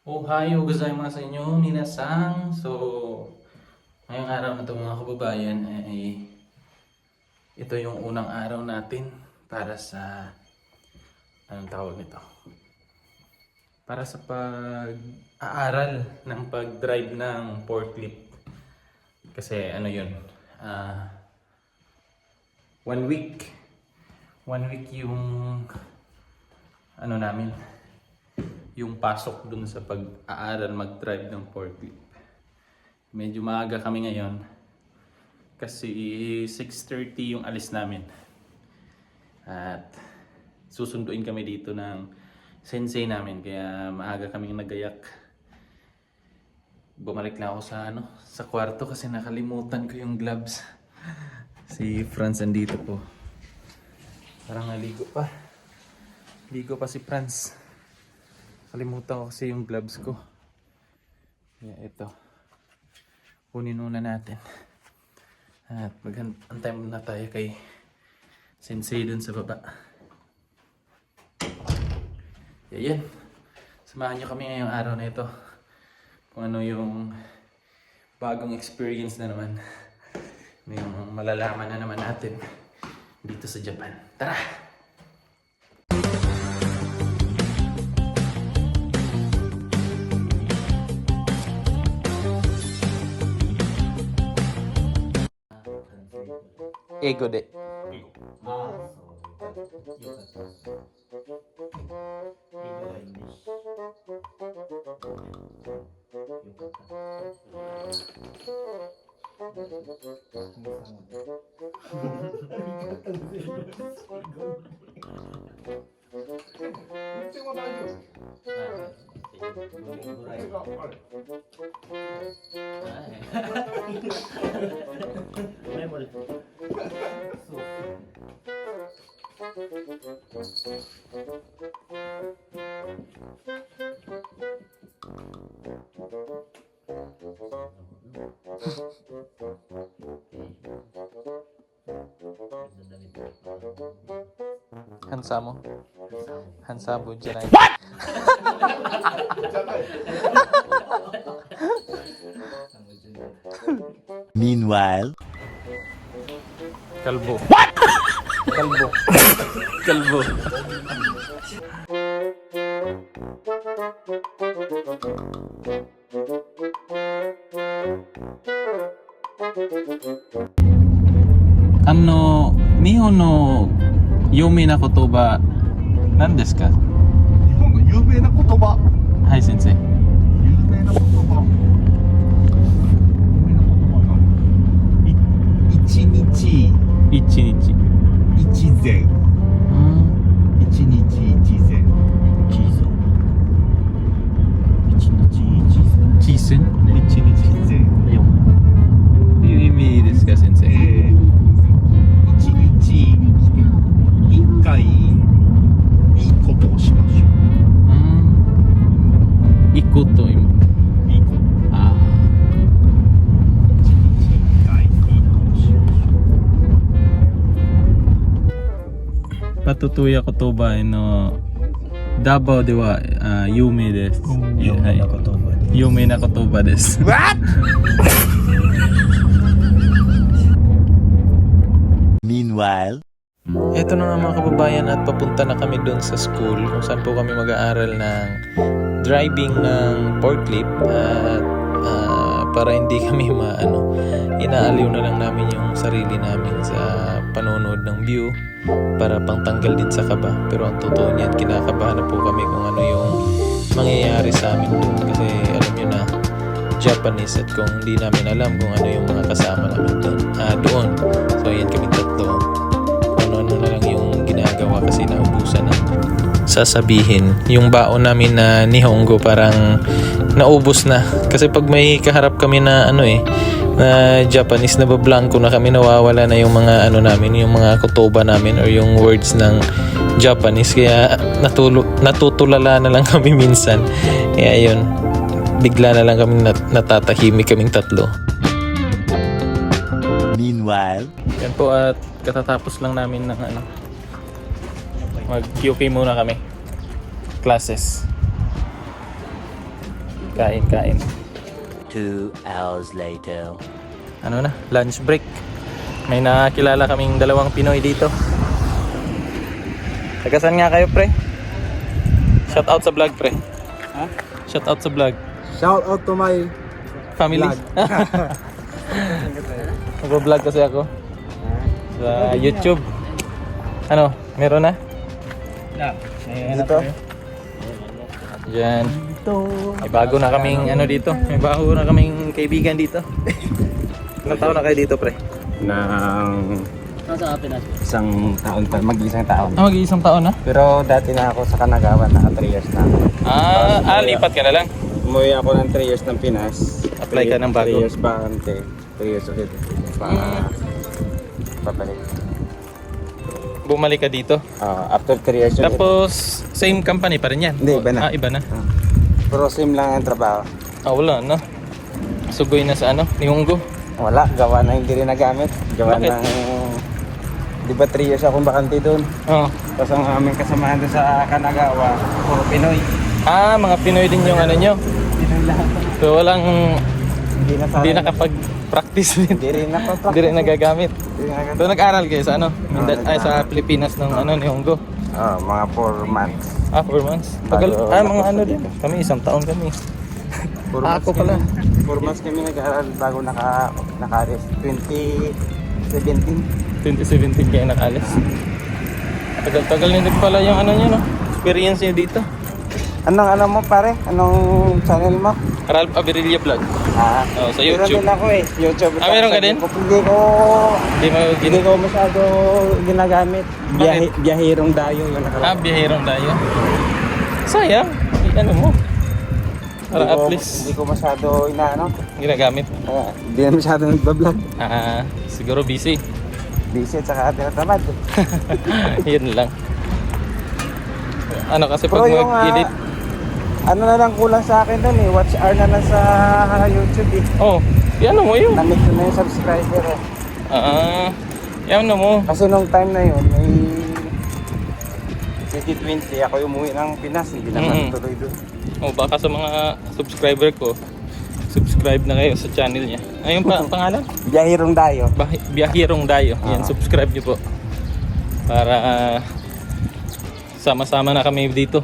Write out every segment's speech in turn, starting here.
Ohayo gozaimasu sa inyo, minasang. So, ngayong araw na ito mga kababayan, ay ito yung unang araw natin para sa, anong tawag nito? Para sa pag-aaral ng pag-drive ng forklift. Kasi ano yun, 1 week. 1 week yung, ano namin, yung pasok dun sa pag-aaral mag-drive ng forklift. Medyo maaga kami ngayon kasi 6:30 yung alis namin. At susunduin kami dito ng sensei namin kaya maaga kaming nagayak. Bumalik lang ako sa kwarto kasi nakalimutan ko yung gloves. Si Franz andito po. Parang naligo pa. Ligo pa si Franz. Kalimutan ko kasi yung gloves ko. Kaya ito. Kunin muna natin. At mag-antay muna tayo kay Sensei dun sa baba. Kaya yan. Samahan nyo kami ngayong araw na ito. Kung ano yung bagong experience na naman. Yung malalaman na naman natin dito sa Japan. Tara! Ego de. ああ、そうよかったです。英語がいいね。よかったHansamo. Hansabo janai. Meanwhile, Kalbo. What? Kalbo. Kalbo. Nihon no Yume na kotoba nan desu ka? 日本の有名な言葉、はい、先生。有名な言葉、有名な言葉が一日一日。一善、一日一善、小さい。一日一善。チーセン一日一善、っていう意味ですか、先生。一日一回いいことをしましょ一個と今。う。いいこと。あ一日一回いいことをしましょう。あ。Patutuya kotoba no Davao de wa yume desu. 有名な言葉で。有名な言葉です。 meanwhile, Ito na nga mga kababayan at papunta na kami doon sa school kung saan po kami mag-aaral ng driving ng forklift at para hindi kami inaaliw na lang namin yung sarili namin sa panonood ng view para pangtanggal din sa kaba. Pero ang totoo niyan, kinakabahan na po kami kung ano yung mangyayari sa amin doon kasi alam nyo na Japanese at kung hindi namin alam kung ano yung mga kasama namin doon. So yan kami tatlo. Ano na lang yung ginagawa kasi naubusan na. Sasabihin, yung baon namin na Nihongo parang naubos na. Kasi pag may kaharap kami na na Japanese, na bablanko na kami, nawawala na yung mga namin, yung mga kotoba namin or yung words ng Japanese. Kaya natutulala na lang kami minsan. Kaya yun, bigla na lang kami natatahimik kaming tatlo. meanwhile, Yan po at katatapos lang namin ng mag-QK muna kami. Classes. Kain. 2 hours later. Ano na, lunch break. May nakilala kaming dalawang Pinoy dito. Tagasan nga kayo, pre? Shout out sa vlog, pre. Ha? Shout out sa vlog. Shout out to my Family. vlog. Nag-vlog kasi ako sa YouTube. Ano, meron na? Dito. Yan. May bago na kaming ano dito. May bago na kaming kaibigan dito. Ilang taon na kayo dito, pre? Ng isang taon pa, mag-isang taon. Ah, mag-iisang taon na? Pero dati na ako sa Kanagawa, naka 3 years na ako. Lipat ka na lang. Umuwi ako ng 3 years ng Pinas. Apply ka ng bago. 3 years ba, 3 years ulit. Papalik. Bumalik ka dito. After 3 years ulit. Tapos, same company pa rin yan? Hindi, iba na. Iba na. Pero same lang ang trabaho. Wala, no? Sugoy na sa ano, Nihongo. Wala, gawa na hindi rin nagamit. Gawa Bakit? ng... Di ba 3 years akong bakante doon? Oh. Tapos ang aming kasamahan doon sa Kanagawa, puro Pinoy. Mga Pinoy din yung ano nyo. Pinoy lahat. So, walang, Hindi na hindi nakapag-practice din. Hindi rin nakapag. Hindi rin nagagamit. Hindi rin So, nag-aral kayo sa ano? nag-aral. Sa Pilipinas ng ano, Nihongo. Mga 4 months. 4 months. Tagal. Bago Mga tapos ano na din. dito. Kami, 1 taon kami. 4 Ako pala. 4 months kami nag-aaral bago naka-arrest. 2017. 2017 kayo nakalis. Tagal-tagal na din pala yung ano nyo, no? Experience nyo dito. Anong ano mo pare? Anong channel mo? Ralph Averilla Vlog. Sa Meron YouTube. din ako eh. YouTube. Meron ka din? Hindi ko masyado ginagamit. Biyahirong dayo yung nakalagay. Biyahirong dayo. Sayang. Ano mo? Para at least Hindi ko masyado inaano. ginagamit. Hindi na masyado nagbablog. Siguro busy. Busy at saka tinatamad. Yun lang. Ano kasi Pero pag yung mag-edit. ano na lang kulang sa akin dun eh. Watch hour na lang sa YouTube eh. Ano mo yun? Namit ko na yung subscriber eh. Ano mo? Kasi nung time na yun, may 2020 ako umuwi ng Pinas. Hindi naman tuloy doon. Baka sa mga subscriber ko, subscribe na kayo sa channel niya. Ayun pangalan? Biyahirong dayo. Biyahirong Dayo. Yan, subscribe niyo po. Para sama-sama na kami dito.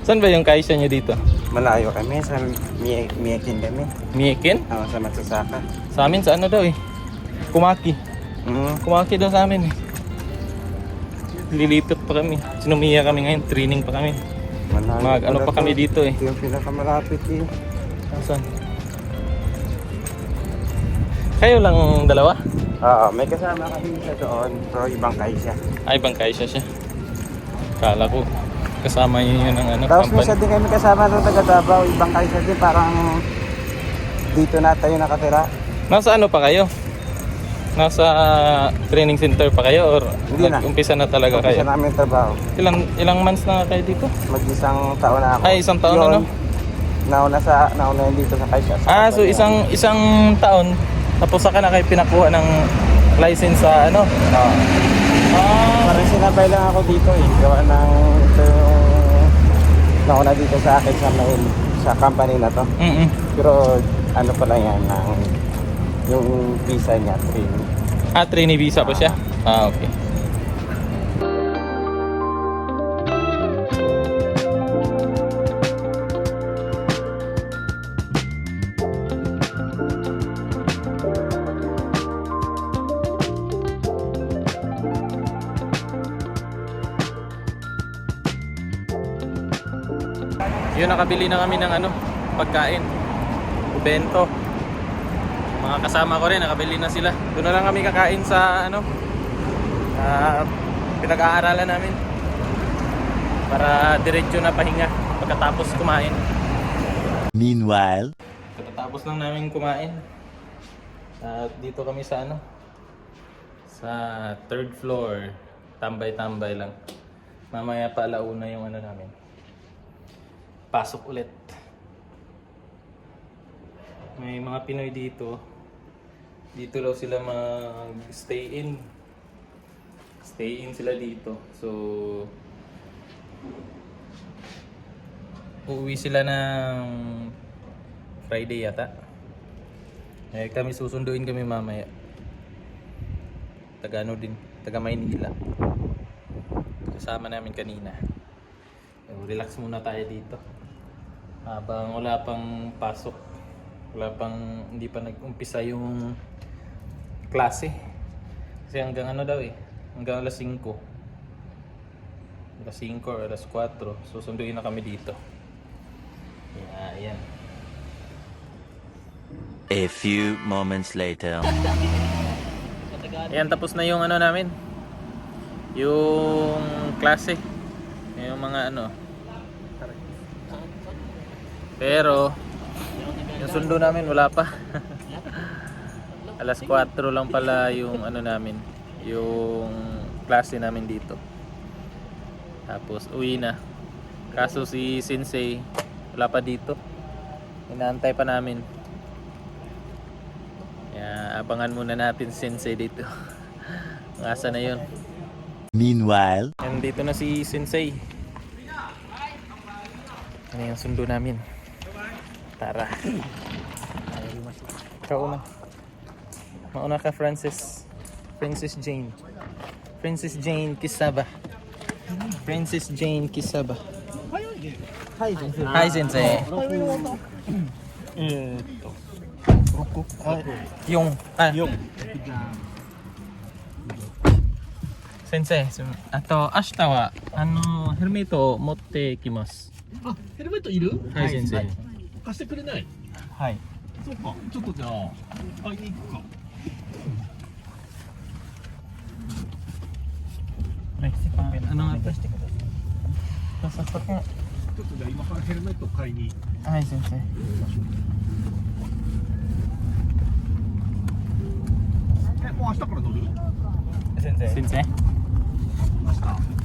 Saan ba yung kaisya niyo dito? Malayo kami sa Miyakin kami. Miyakin? Sa Matsasaka. Sa amin sa ano daw eh? Kumaki. Kumaki daw sa amin eh. Lilipit pa kami. Sinumiya kami ngayon. Training pa kami. Ano pa kami dito eh. Ito yung pinakamalapit eh. Saan? Kayo lang dalawa? May kasama kami isa doon. Pero ibang kaisya. Ibang kaisya siya. Kala ko kasama yun ng ano, Tapos company. minsan din kami kasama doon taga Davao. Ibang kaisya din. Parang dito na tayo nakatira. Nasa ano pa kayo? Nasa training center pa kayo or Hindi na. nag-umpisa na talaga Umpisa kayo? namin trabaho. Ilang months na kayo dito? Mag-isang taon na ako. Isang taon na, no? Nauna yun dito sa kaisya. So isang taon tapos saka na kayo pinakuha ng license sa ano? Parang sinabay lang ako dito eh. Gawa ng ito yung nauna dito sa akin sa company na to. Pero ano pala yan, yung visa niya, training. Trainee visa pa siya? Okay. Yun, nakabili na kami ng ano, pagkain. Bento. Mga kasama ko rin, nakabili na sila. Doon na lang kami kakain sa ano, pinag-aaralan namin. Para diretso na pahinga pagkatapos kumain. Meanwhile, Pagkatapos lang namin kumain. Dito kami sa ano, sa 3rd floor. Tambay-tambay lang. Mamaya pa alauna yung ano namin. Pasok ulit. May mga Pinoy dito. Dito daw sila mag-stay in. Stay in sila dito. So, uuwi sila ng Friday yata. Kami susunduin kami mamaya. Taga ano din, taga Maynila. Kasama namin kanina. Relax muna tayo dito. Habang wala pang pasok. Hindi pa nag-umpisa yung klase. Kasi hanggang ano daw hanggang alas 5. Alas 5 or alas 4. Susunduin na kami dito. Ayan. A few moments later. Ayan, tapos na yung ano namin. Yung klase. Yung mga ano. Pero yung sundo namin wala pa. Alas 4 lang pala yung ano namin. Yung klase namin dito. Tapos uwi na. Kaso si Sensei wala pa dito. Inaantay pa namin. Kaya abangan muna natin si Sensei dito. Asa na yun. Meanwhile, Nandito na si Sensei. Ano yung sundo namin? Tara. Ikaw una. Mauna ka, Francis. Francis Jane. Francis Jane Kisaba. Francis Jane Kisaba. Hi, Sensei. Hi, Sensei. Yung. Sensei, ashita wa helmetを持ってきます。あ、ヘルメットいる？はい、先生。貸してくれない？はい。そうか、ちょっとじゃあ買いに行くか。ano nga to? ちょっとじゃあ今からヘルメット買いに。はい、先生。もう明日から乗る？先生。先生。明日。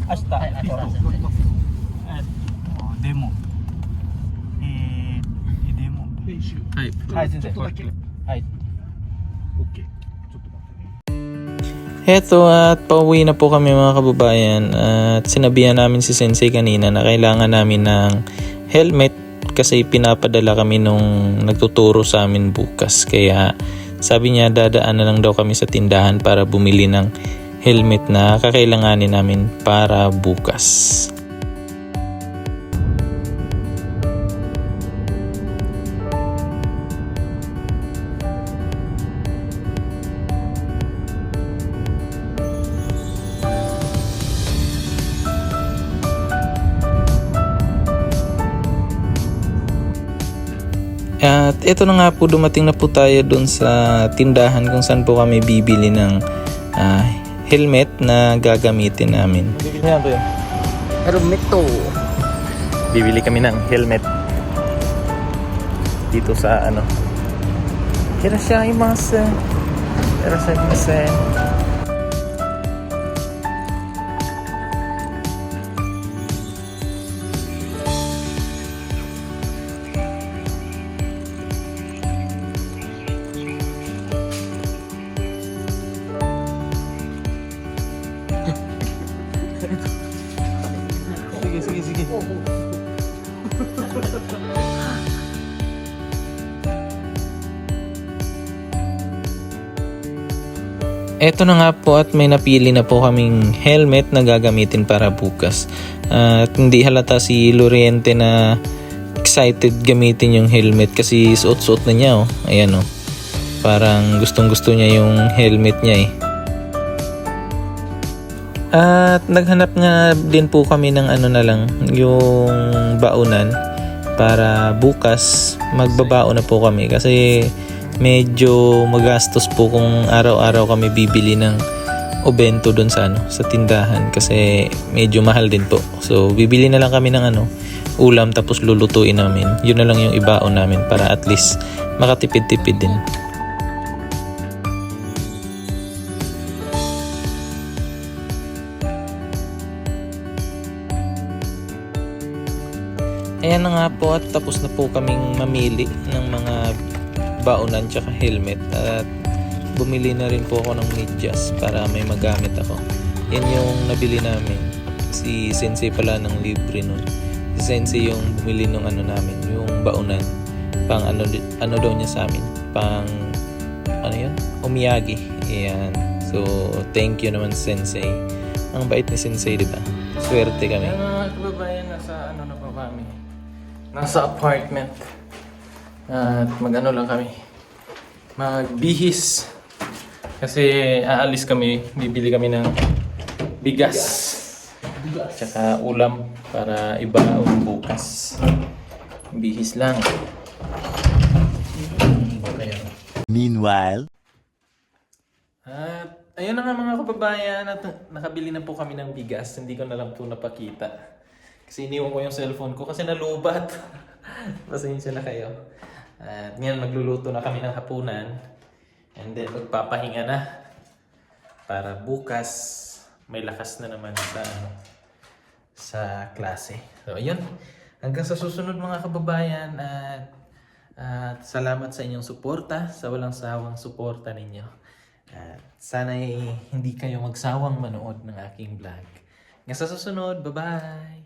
明日。はい、乗ります。デモ。デモ。練習。はい。はい、先生。ちょっとだけ。はい。オッケー。ちょっと待ってね。Heto at pauwi na po kami mga kababayan at sinabihan namin si Sensei kanina na kailangan namin ng helmet kasi pinapadala kami nung nagtuturo sa amin bukas. Kaya sabi niya dadaan na lang daw kami sa tindahan para bumili ng helmet na kakailanganin namin para bukas. At ito na nga po, dumating na po tayo dun sa tindahan kung saan po kami bibili ng helmet na gagamitin namin. Ano po yun? Helmet to. Bibili kami ng helmet dito sa ano. Hirashimasu. Hirashimasu. Sige. Eto na nga po at may napili na po kaming helmet na gagamitin para bukas. At hindi halata si Loriente na excited gamitin yung helmet kasi suot-suot na niya oh. Ayan oh. Parang gustong-gusto niya yung helmet niya eh. At naghanap nga din po kami ng ano na lang, yung baunan para bukas magbabaon na po kami kasi medyo magastos po kung araw-araw kami bibili ng obento doon sa sa tindahan kasi medyo mahal din po. So bibili na lang kami ng ulam tapos lulutuin namin. Yun na lang yung ibaon namin para at least makatipid-tipid din. Ayan na nga po at tapos na po kaming mamili ng mga baonan tsaka helmet at bumili na rin po ako ng medyas para may magamit ako. Yan yung nabili namin. Si Sensei pala ng libre nun. Si Sensei yung bumili ng namin, yung baonan. pang ano daw niya sa amin, pang ano yun, omiyagi. Ayan. So thank you naman Sensei. Ang bait ni Sensei, di ba? Swerte kami. Mga kababayan, nasa ano na pa kami? Nasa apartment. At mag-ano lang kami. Magbihis. Kasi aalis kami, bibili kami ng bigas. Tsaka ulam para ibaon bukas. Bihis lang. Meanwhile, At ayun na nga mga kababayan, at nakabili na po kami ng bigas. Hindi ko na lang po napakita. Kasi iniwan ko yung cellphone ko kasi nalubat. Pasensya na kayo. At ngayon magluluto na kami ng hapunan. And then magpapahinga na. Para bukas may lakas na naman sa klase. So ayun. Hanggang sa susunod mga kababayan, at salamat sa inyong suporta, sa walang sawang suporta ninyo. At sana'y hindi kayo magsawang manood ng aking vlog. Hanggang sa susunod, bye-bye!